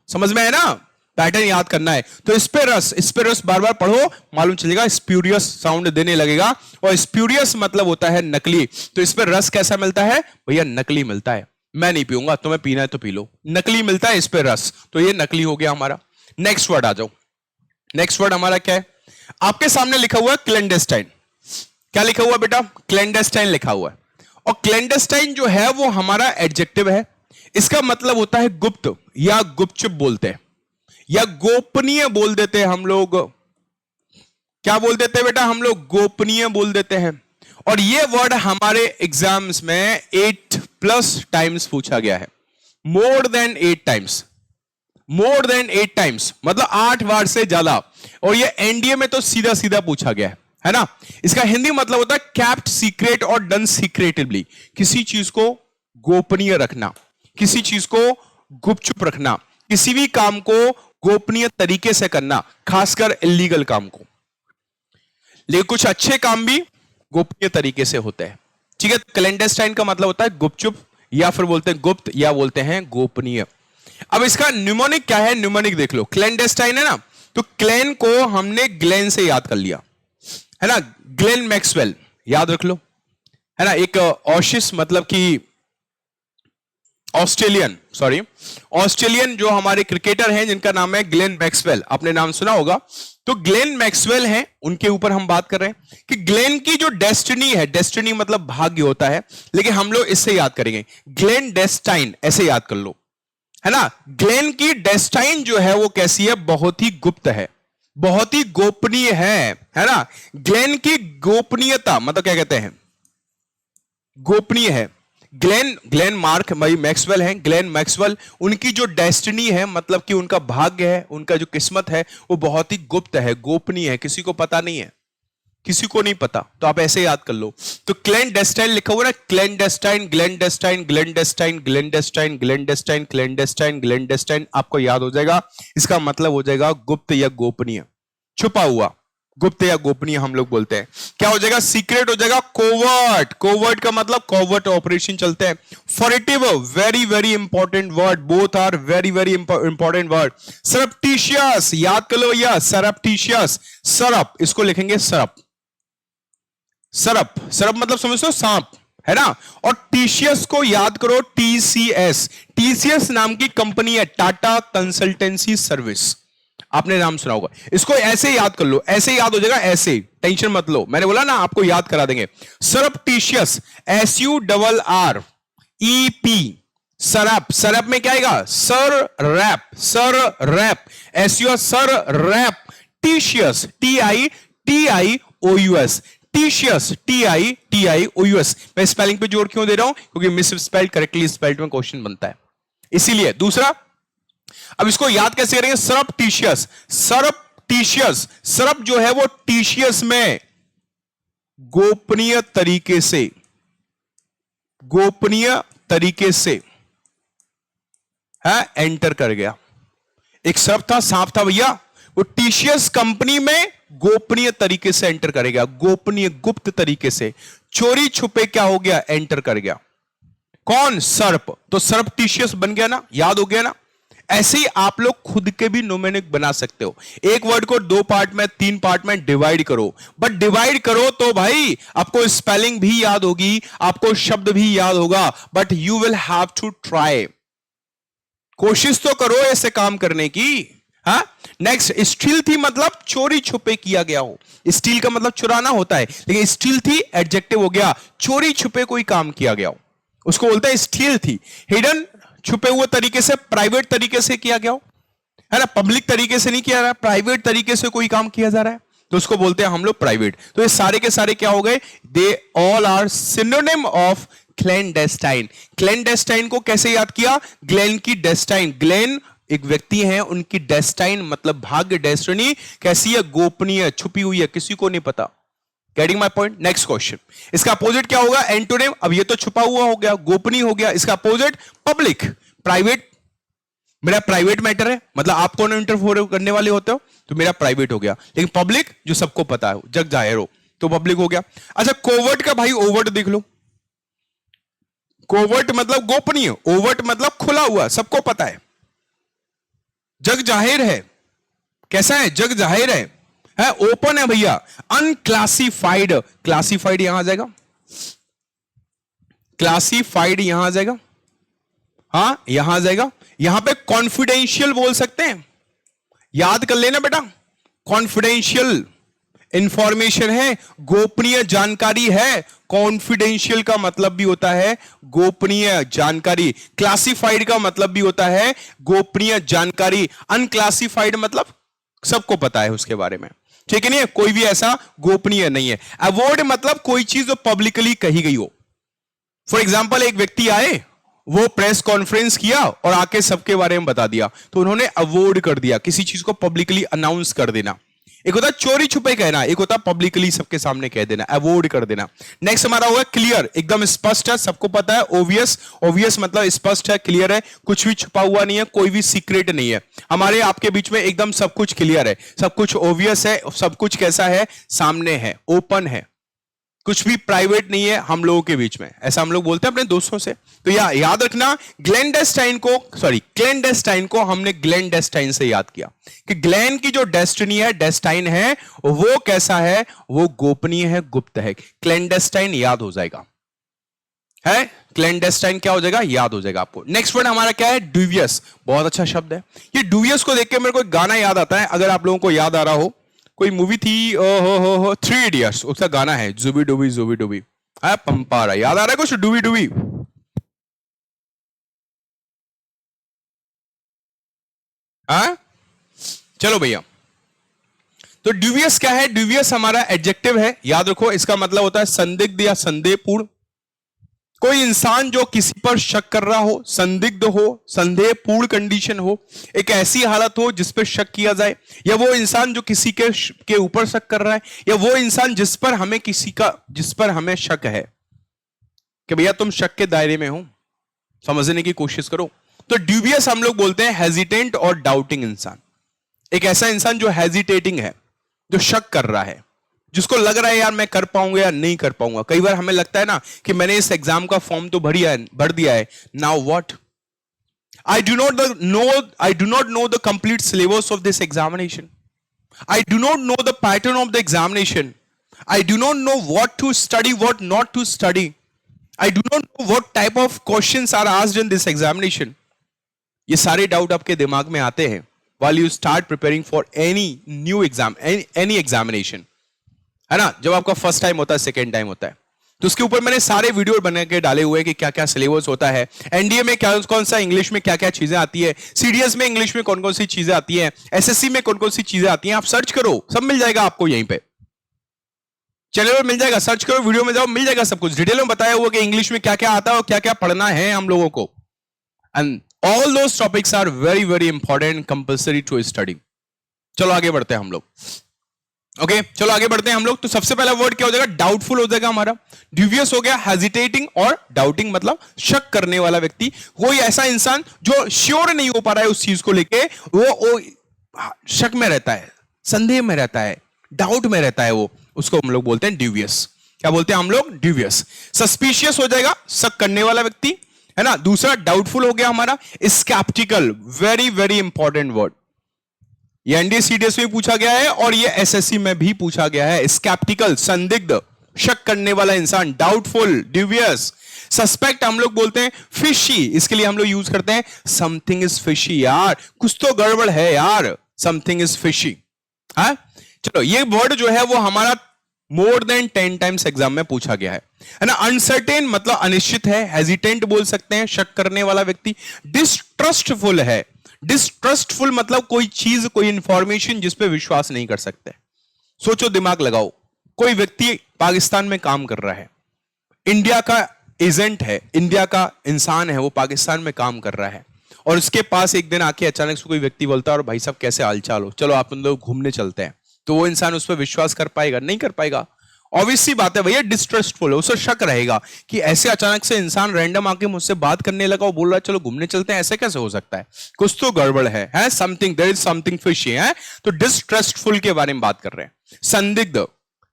समझ में है ना, पैटर्न याद करना है। तो इस पे रस बार बार पढ़ो, मालूम चलेगा, स्प्यूरियस साउंड देने लगेगा। और स्प्यूरियस मतलब होता है नकली। तो इस पे रस कैसा मिलता है भैया? नकली मिलता है। मैं नहीं पीऊंगा, तुम्हें पीना है तो पी लो, नकली मिलता है इस पे रस, तो ये नकली हो गया हमारा। नेक्स्ट वर्ड आ जाओ। नेक्स्ट वर्ड हमारा क्या है? आपके सामने लिखा हुआ है क्लेंडेस्टाइन। क्या लिखा हुआ बेटा? क्लेंडेस्टाइन लिखा हुआ है। और क्लेंडेस्टाइन जो है वो हमारा एडजेक्टिव है। इसका मतलब होता है गुप्त, या गुपचुप बोलते हैं, या गोपनीय बोल देते हैं हम लोग। क्या बोल देते हैं बेटा? हम लोग गोपनीय बोल देते हैं। और ये वर्ड हमारे एग्जाम्स में 8+ टाइम्स पूछा गया है, more than 8 times, more than 8 times, मतलब 8 बार से ज्यादा। और ये एनडीए में तो सीधा सीधा पूछा गया है ना। इसका हिंदी मतलब होता है कैप्ट सीक्रेट और डन सीक्रेटिवली, किसी चीज को गोपनीय रखना, किसी चीज को गुपचुप रखना, किसी भी काम को गोपनीय तरीके से करना, खासकर इलीगल काम को। लेकिन कुछ अच्छे काम भी गोपनीय तरीके से होते हैं, ठीक है। क्लेंडेस्टाइन का मतलब होता है गुपचुप, या फिर बोलते हैं गुप्त, या बोलते हैं गोपनीय। अब इसका न्यूमोनिक क्या है? न्यूमोनिक देख लो, क्लेंडेस्टाइन है ना, तो क्लेन को हमने ग्लेन से याद कर लिया, है ना। ग्लेन मैक्सवेल याद रख लो, है ना। एक ऑशिस मतलब कि ऑस्ट्रेलियन जो हमारे क्रिकेटर हैं जिनका नाम है ग्लेन मैक्सवेल, आपने नाम सुना होगा। तो ग्लेन मैक्सवेल हैं, उनके ऊपर हम बात कर रहे हैं कि ग्लेन की जो डेस्टिनी है, डेस्टिनी मतलब भाग्य होता है, लेकिन हम लोग इससे याद करेंगे, ग्लेन डेस्टाइन, ऐसे याद कर लो, है ना। ग्लेन की डेस्टाइन जो है वो कैसी है? बहुत ही गुप्त है, बहुत ही गोपनीय है ना। ग्लेन की गोपनीयता मतलब क्या कहते हैं? गोपनीय है। ग्लेन मार्क भाई मैक्सवेल हैं, ग्लेन मैक्सवेल, उनकी जो डेस्टिनी है मतलब कि उनका भाग्य है, उनका जो किस्मत है वो बहुत ही गुप्त है, गोपनीय है, किसी को पता नहीं है, किसी को नहीं पता। तो आप ऐसे याद कर लो। तो क्लेंडेस्टाइन लिखा हुआ है, क्लेंडेस्टाइन, ग्लेंडेस्टाइन, ग्लेंडेस्टाइन, ग्लेंडेस्टाइन, ग्लेंडेस्टाइन, ग्लेंडेस्टाइन, ग्लेंडेस्टाइन, आपको याद हो जाएगा। इसका मतलब हो जाएगा गुप्त या गोपनीय, छुपा हुआ, गुप्त या गोपनीय हम लोग बोलते हैं। क्या हो जाएगा? सीक्रेट हो जाएगा। कोवर्ट, कोवर्ट का मतलब कोवर्ट ऑपरेशन चलते हैं। Furtive, very very important word, both are very very important word. Surreptitious, याद कर लो भैया, सरप्टिशियस, सरप, इसको लिखेंगे सरप, सरप, सरप मतलब समझो सांप, है ना। और टीसीएस को याद करो, टीसीएस, टीसीएस नाम की कंपनी है, टाटा कंसल्टेंसी सर्विस, आपने नाम सुना होगा। इसको ऐसे याद कर लो, ऐसे याद हो जाएगा, ऐसे, टेंशन मत लो, मैंने बोला ना आपको याद करा देंगे। सरप्टिशियस, SURREP, सरप, सरप में क्या आएगा? सर रैप, सर रैप, SU सर रैप, टीशियस, TIOUS, टीशियस, TIOUS। मैं स्पेलिंग पे जोर क्यों दे रहा हूं? क्योंकि मिस स्पेल्ड करेक्टली स्पेल्ड में क्वेश्चन बनता है, इसीलिए। दूसरा, अब इसको याद कैसे करेंगे? सरप्टिशियस, सरप्टिशियस, सरप जो है वो टीशियस में गोपनीय तरीके से, गोपनीय तरीके से एंटर कर गया। एक सरप था, सांप था भैया, वो टीशियस कंपनी में गोपनीय तरीके से एंटर करेगा, गोपनीय गुप्त तरीके से, चोरी छुपे क्या हो गया, एंटर कर गया। कौन? सर्प। तो सर्पटिशियस बन गया ना, याद हो गया ना। ऐसे ही आप लोग खुद के भी न्यूमेरिक बना सकते हो। एक वर्ड को 2 पार्ट में, 3 पार्ट में डिवाइड करो, बट डिवाइड करो तो भाई आपको स्पेलिंग भी याद होगी, आपको शब्द भी याद होगा, but you will have to try. कोशिश तो करो ऐसे काम करने की। हाँ, नेक्स्ट, स्टील थी मतलब चोरी छुपे किया गया हो। स्टील का मतलब चुराना होता है, लेकिन स्टील थी एडजेक्टिव हो गया, चोरी छुपे कोई काम किया गया हो, उसको बोलते हैं स्टील थी। हिडन, छुपे हुए तरीके से, प्राइवेट तरीके से किया गया हो, है ना, पब्लिक तरीके से नहीं किया रहा, प्राइवेट तरीके से कोई काम किया जा रहा है, तो उसको बोलते हैं हम लोग प्राइवेट। तो ये सारे के सारे क्या हो गए? They all are synonym of clandestine. Clandestine को कैसे याद किया? ग्लेन की डेस्टाइन। ग्लेन एक व्यक्ति है, उनकी डेस्टाइन मतलब भाग्य, डेस्टिनी कैसी है? गोपनीय, छुपी हुई है, किसी को नहीं पता। Getting my point? Next question, इसका अपोजिट क्या होगा? एंटोनिम। अब ये तो छुपा हुआ हो गया, गोपनीय हो गया, इसका अपोजिट पब्लिक, प्राइवेट। मेरा प्राइवेट मैटर है, मतलब आप कौन इंटरफेयर करने वाले होते हो, तो मेरा प्राइवेट हो गया। लेकिन पब्लिक जो सबको पता है, जग जाहिर हो, तो पब्लिक हो गया। अच्छा, कोवर्ट का भाई ओवर्ट देख लो। कोवर्ट मतलब गोपनीय, ओवर्ट मतलब खुला हुआ, सबको पता है, जग जाहिर है। कैसा है? जग जाहिर है, ओपन है भैया। अनक्लासिफाइड, क्लासिफाइड यहां आ जाएगा, क्लासिफाइड यहां आ जाएगा, हां यहां आ जाएगा। यहां पे कॉन्फिडेंशियल बोल सकते हैं, याद कर लेना बेटा, कॉन्फिडेंशियल इंफॉर्मेशन है, गोपनीय जानकारी है। कॉन्फिडेंशियल का मतलब भी होता है गोपनीय जानकारी, क्लासिफाइड का मतलब भी होता है गोपनीय जानकारी, अनक्लासिफाइड मतलब सबको पता है उसके बारे में, ठीक है, नहीं कोई भी ऐसा गोपनीय नहीं है। अवॉर्ड मतलब कोई चीज जो पब्लिकली कही गई हो। फॉर एग्जाम्पल, एक व्यक्ति आए, वो प्रेस कॉन्फ्रेंस किया और आके सबके बारे में बता दिया, तो उन्होंने अवॉर्ड कर दिया, किसी चीज को पब्लिकली अनाउंस कर देना। एक होता चोरी छुपे कहना, एक होता पब्लिकली सबके सामने कह देना, अवॉर्ड कर देना। नेक्स्ट हमारा होगा क्लियर, एकदम स्पष्ट है, सबको पता है। ओवियस, ओवियस मतलब स्पष्ट है, क्लियर है, कुछ भी छुपा हुआ नहीं है, कोई भी सीक्रेट नहीं है। हमारे आपके बीच में एकदम सब कुछ क्लियर है, सब कुछ ओवियस है, सब कुछ कैसा है? सामने है, ओपन है, कुछ भी प्राइवेट नहीं है हम लोगों के बीच में, ऐसा हम लोग बोलते हैं अपने दोस्तों से। तो याद रखना, क्लैंडेस्टाइन को हमने ग्लेनडेस्टाइन से याद किया कि ग्लेन की जो डेस्टिनी है, डेस्टाइन है, वो कैसा है? वो गोपनीय है, गुप्त है। क्लैंडेस्टाइन याद हो जाएगा, है क्लैंडेस्टाइन क्या हो जाएगा? याद हो जाएगा आपको। नेक्स्ट वर्ड हमारा क्या है? ड्यूवियस। बहुत अच्छा शब्द है ये। ड्यूवियस को देख के मेरे को एक गाना याद आता है, अगर आप लोगों को याद आ रहा हो, कोई मूवी थी, हो 3 इडियट्स, उसका गाना है जुबी डुबी पंपारा, याद आ रहा है कुछ? डुबी डुबी, हाँ चलो भैया। तो ड्यूवियस क्या है? ड्यूवियस हमारा एडजेक्टिव है, याद रखो, इसका मतलब होता है संदिग्ध या संदेहपूर्ण। कोई इंसान जो किसी पर शक कर रहा हो, संदिग्ध हो, संदेहपूर्ण कंडीशन हो, एक ऐसी हालत हो जिस पर शक किया जाए, या वो इंसान जो किसी के ऊपर शक कर रहा है, या वो इंसान जिस पर हमें शक है कि भैया तुम शक के दायरे में हो, समझने की कोशिश करो। तो ड्यूबियस हम लोग बोलते हैं हेजिटेंट और डाउटिंग इंसान। एक ऐसा इंसान जो हेजिटेटिंग है, जो शक कर रहा है, जिसको लग रहा है यार मैं कर पाऊंगा या नहीं कर पाऊंगा। कई बार हमें लगता है ना कि मैंने इस एग्जाम का फॉर्म तो भर दिया है, now what, I do not know the complete syllabus of this examination, I do not know the pattern of the examination, I do not know what to study, what not to study, I do not know what type of questions are asked in this examination. ये सारे डाउट आपके दिमाग में आते हैं while you start preparing for any new exam, any examination, है ना, जब आपका फर्स्ट टाइम होता है, सेकेंड टाइम होता है। तो उसके ऊपर मैंने सारे वीडियो बना के डाले हुए कि क्या क्या सिलेबस होता है, एनडीए में क्या कौन सा इंग्लिश में क्या क्या चीजें आती है, सीडीएस में इंग्लिश में कौन कौन सी चीजें आती है, एसएससी में कौन कौन सी चीजें आती हैं। आप सर्च करो, सब मिल जाएगा आपको, यहीं पे चैनल पर मिल जाएगा, सर्च करो, वीडियो में जाओ, मिल जाएगा सब कुछ डिटेल में बताया हुआ कि इंग्लिश में क्या क्या आता है और क्या क्या पढ़ना है हम लोगों को। And all those topics are very very important and compulsory to study। चलो आगे बढ़ते हैं हम लोग, ओके चलो आगे बढ़ते हैं हम लोग। तो सबसे पहला वर्ड क्या हो जाएगा? डाउटफुल हो जाएगा हमारा। ड्यूबियस हो गया, हेजिटेटिंग और डाउटिंग मतलब शक करने वाला व्यक्ति, कोई ऐसा इंसान जो श्योर नहीं हो पा रहा है उस चीज को लेके, वो शक में रहता है, संदेह में रहता है, डाउट में रहता है वो, उसको हम लोग बोलते हैं ड्यूबियस। क्या बोलते हैं हम लोग? ड्यूबियस। सस्पिशियस हो जाएगा, शक करने वाला व्यक्ति, है ना। दूसरा डाउटफुल हो गया हमारा। स्कैप्टिकल, वेरी वेरी इंपॉर्टेंट वर्ड, ये एनडीए सीडीएस में पूछा गया है और ये एसएससी में भी पूछा गया है। स्कैप्टिकल, संदिग्ध, शक करने वाला इंसान, डाउटफुल, ड्यूबियस। सस्पेक्ट हम लोग बोलते हैं फिशी, इसके लिए हम लोग यूज करते हैं समथिंग इज फिशी, यार कुछ तो गड़बड़ है यार, समथिंग इज फिशी। हाँ चलो, ये वर्ड जो है वो हमारा मोर देन 10 टाइम्स एग्जाम में पूछा गया है ना। अनसर्टेन मतलब अनिश्चित है, हेजिटेंट बोल सकते हैं, शक करने वाला व्यक्ति। डिस्ट्रस्टफुल है, डिस्ट्रस्टफुल मतलब कोई चीज, कोई इंफॉर्मेशन जिस पे विश्वास नहीं कर सकते। सोचो, दिमाग लगाओ, कोई व्यक्ति पाकिस्तान में काम कर रहा है, इंडिया का एजेंट है, इंडिया का इंसान है, वो पाकिस्तान में काम कर रहा है और उसके पास एक दिन आके अचानक से कोई व्यक्ति बोलता है और भाई साहब कैसे हालचाल हो, चलो आप लोग घूमने चलते हैं। तो वो इंसान उस पर विश्वास कर पाएगा? नहीं कर पाएगा। ऑब्वियस सी बात है भैया, डिस्ट्रस्टफुल है, उसे शक रहेगा कि ऐसे अचानक से इंसान रैंडम आके मुझसे बात करने लगा और बोल रहा है चलो घूमने चलते हैं, ऐसे कैसे हो सकता है? कुछ तो गड़बड़ है something, there is something fishy है। तो डिस्ट्रस्टफुल के बारे में बात कर रहे हैं। संदिग्ध,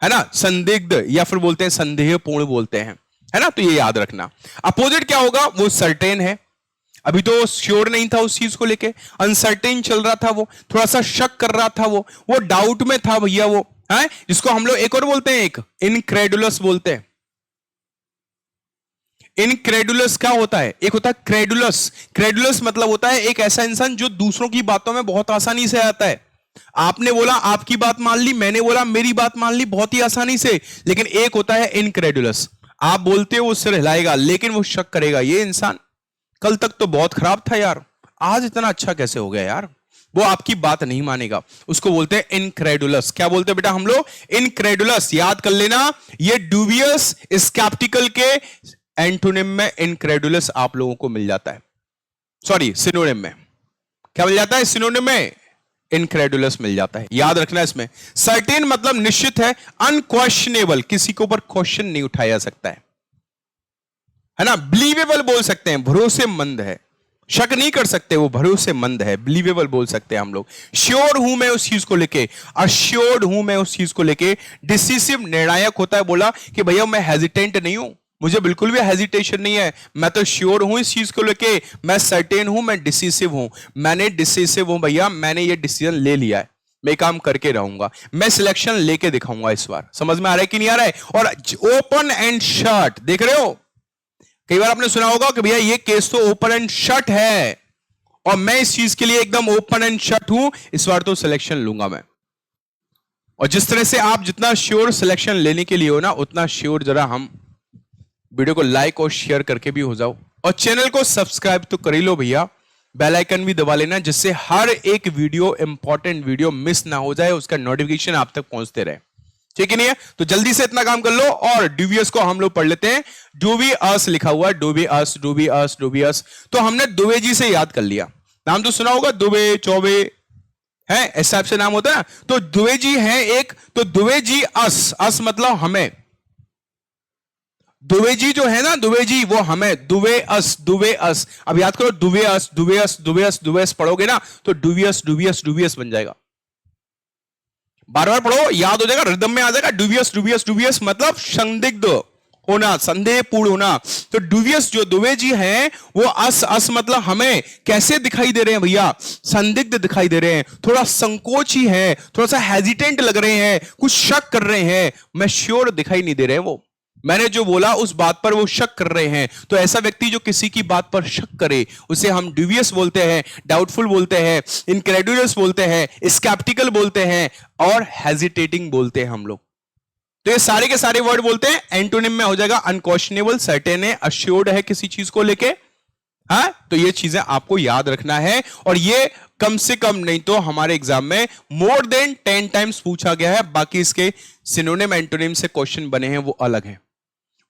है ना, संदिग्ध या फिर बोलते हैं संदेहपूर्ण बोलते हैं, है ना। तो ये याद रखना। अपोजिट क्या होगा? वो सर्टेन है, अभी तो श्योर नहीं था उस चीज को लेके, अनसर्टेन चल रहा था, वो थोड़ा सा शक कर रहा था, वो डाउट में था भैया वो, है जिसको हम लोग एक और बोलते हैं, एक इनक्रेडुलस बोलते हैं। इनक्रेडुलस क्या होता है? एक होता है क्रेडुलस। क्रेडुलस मतलब होता है एक ऐसा इंसान जो दूसरों की बातों में बहुत आसानी से आता है। आपने बोला आपकी बात मान ली, मैंने बोला मेरी बात मान ली, बहुत ही आसानी से। लेकिन एक होता है इनक्रेडुलस, आप बोलते हो वो सिर हिलाएगा लेकिन वो शक करेगा, ये इंसान कल तक तो बहुत खराब था यार, आज इतना अच्छा कैसे हो गया यार, वो आपकी बात नहीं मानेगा, उसको बोलते हैं इनक्रेडुलस। क्या बोलते हैं बेटा हम लोग? इनक्रेडुलस। याद कर लेना, ये ड्यूबियस स्कैप्टिकल के एंटोनिम में इनक्रेडुलस आप लोगों को मिल जाता है, सॉरी सिनोनिम में क्या मिल जाता है? सिनोनिम में इनक्रेडुलस मिल जाता है, याद रखना इसमें। सर्टेन मतलब निश्चित है, अनक्वेश्चनेबल, किसी के ऊपर क्वेश्चन नहीं उठाया जा सकता है ना। बिलीवेबल बोल सकते हैं, भरोसेमंद है, शक नहीं कर सकते, वो भरोसेमंद है, बिलीवेबल बोल सकते हैं हम लोग। श्योर हूं मैं उस चीज को लेके, अश्योर्ड हूं मैं उस चीज को लेके। डिसिसिव, निर्णायक होता है, बोला कि भैया मैं हेजिटेंट नहीं हूं, मुझे बिल्कुल भी हेजिटेशन नहीं है, मैं तो श्योर हूं इस चीज को लेके, मैं सर्टेन हूं, मैं डिसिसिव हूं, मैंने डिसिसिव हूं भैया, मैंने ये डिसीजन ले लिया है, मैं काम करके रहूंगा, मैं सिलेक्शन लेके दिखाऊंगा इस बार। समझ में आ रहा है कि नहीं आ रहा है? और ओपन एंड शट, देख रहे हो, कई बार आपने सुना होगा कि भैया ये केस तो ओपन एंड शट है और मैं इस चीज के लिए एकदम ओपन एंड शट हूं, इस बार तो सिलेक्शन लूंगा मैं। और जिस तरह से आप जितना श्योर सिलेक्शन लेने के लिए हो ना, उतना श्योर जरा हम वीडियो को लाइक और शेयर करके भी हो जाओ, और चैनल को सब्सक्राइब तो कर ही लो भैया, बेल आइकन भी दबा लेना, जिससे हर एक वीडियो, इंपॉर्टेंट वीडियो मिस ना हो जाए, उसका नोटिफिकेशन आप तक पहुंचते रहे, ठीक है नहीं है? तो जल्दी से इतना काम कर लो। और ड्यूबियस को हम लोग पढ़ लेते हैं। डूबियस लिखा हुआ है, डूबियस, डूबियस, डूबियस। तो हमने दुबे जी से याद कर लिया, नाम तो सुना होगा, दुबे, चौबे, है इस टाइप से नाम होता है। तो दुबे जी है एक, तो दुबे जी अस, अस मतलब हमें, दुबे जी जो है ना, दुबे जी वो हमें, दुबे अस, दुबे अस। अब याद करो, दुबे अस, दुबे अस, दुबे अस, दुबे अस पढ़ोगे ना तो डूबियस, डूबियस, डूबियस बन जाएगा। बार बार पढ़ो, याद हो जाएगा, रिदम में आ जाएगा। डूबियस, डूबियस, डूबियस मतलब संदिग्ध होना, संदेहपूर्ण होना। तो डूबियस जो दुबे जी हैं, वो अस, अस मतलब हमें कैसे दिखाई दे रहे हैं भैया? संदिग्ध दिखाई दे रहे हैं, थोड़ा संकोच ही है, थोड़ा सा हेजिटेंट लग रहे हैं, कुछ शक कर रहे हैं, मैं श्योर दिखाई नहीं दे रहे हैं, वो मैंने जो बोला उस बात पर वो शक कर रहे हैं। तो ऐसा व्यक्ति जो किसी की बात पर शक करे, उसे हम ड्यूबियस बोलते हैं, डाउटफुल बोलते हैं, इनक्रेडुलस बोलते हैं, स्कैप्टिकल बोलते हैं और हेजिटेटिंग बोलते हैं हम लोग। तो ये सारे के सारे वर्ड बोलते हैं। एंटोनिम में हो जाएगा अनक्वेश्चनेबल, सर्टेन है, अश्योर्ड है किसी चीज को लेके। हाँ, तो ये चीजें आपको याद रखना है, और ये कम से कम नहीं तो हमारे एग्जाम में मोर देन 10 टाइम्स पूछा गया है। बाकी इसके सिनोनिम, एंटोनिम से क्वेश्चन बने हैं, वो अलग है,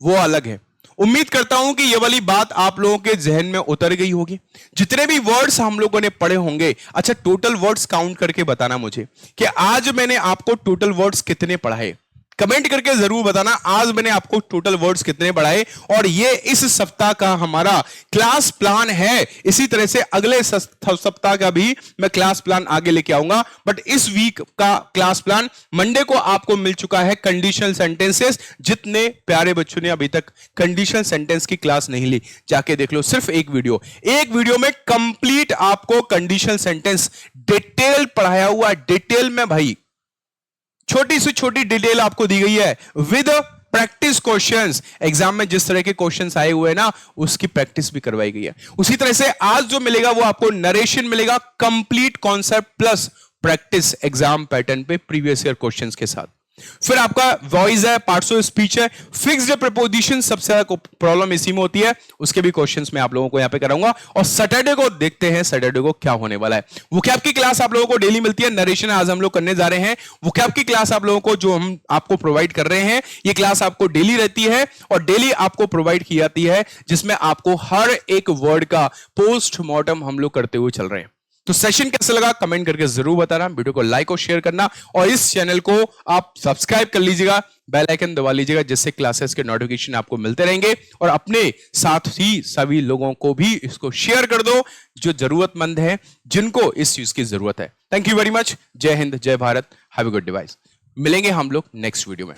वो अलग है। उम्मीद करता हूं कि ये वाली बात आप लोगों के जहन में उतर गई होगी। जितने भी वर्ड्स हम लोगों ने पढ़े होंगे, अच्छा टोटल वर्ड्स काउंट करके बताना मुझे कि आज मैंने आपको टोटल वर्ड्स कितने पढ़ाए, कमेंट करके जरूर बताना आज मैंने आपको टोटल वर्ड्स कितने पढ़ाए, और ये इस सप्ताह का हमारा क्लास प्लान है। इसी तरह से अगले सप्ताह का भी मैं क्लास प्लान आगे लेके आऊंगा, बट इस वीक का क्लास प्लान मंडे को आपको मिल चुका है। कंडीशनल सेंटेंसेस, जितने प्यारे बच्चों ने अभी तक कंडीशनल सेंटेंस की क्लास नहीं ली, जाके देख लो। सिर्फ एक वीडियो में कंप्लीट आपको कंडीशनल सेंटेंस डिटेल पढ़ाया हुआ, डिटेल में भाई छोटी से छोटी डिटेल आपको दी गई है विद प्रैक्टिस क्वेश्चंस। एग्जाम में जिस तरह के क्वेश्चंस आए हुए हैं ना, उसकी प्रैक्टिस भी करवाई गई है। उसी तरह से आज जो मिलेगा वो आपको नरेशन मिलेगा, complete concept plus practice exam pattern पे प्रीवियस ईयर क्वेश्चंस के साथ। फिर आपका वॉइस है, पार्ट्स ऑफ स्पीच है, फिक्स्ड प्रपोजिशन सबसे ज्यादा प्रॉब्लम इसी में होती है, उसके भी क्वेश्चंस मैं आप लोगों को यहां पे कराऊंगा। और सैटरडे को देखते हैं सैटरडे को क्या होने वाला है। वोकैब की क्लास आप लोगों को डेली मिलती है, नरेशन आज हम लोग करने जा रहे हैं। वोकैब की क्लास आप लोगों को जो हम आपको प्रोवाइड कर रहे हैं, ये क्लास आपको डेली रहती है और डेली आपको प्रोवाइड की जाती है, जिसमें आपको हर एक वर्ड का पोस्टमार्टम हम लोग करते हुए चल रहे हैं। तो सेशन कैसा लगा कमेंट करके जरूर बताना, वीडियो को लाइक और शेयर करना, और इस चैनल को आप सब्सक्राइब कर लीजिएगा, बेल आइकन दबा लीजिएगा, जिससे क्लासेस के नोटिफिकेशन आपको मिलते रहेंगे। और अपने साथ ही सभी लोगों को भी इसको शेयर कर दो जो जरूरतमंद है, जिनको इस चीज की जरूरत है। Thank you very much. जय हिंद, जय Bharat, have a good device. मिलेंगे हम लोग नेक्स्ट वीडियो में।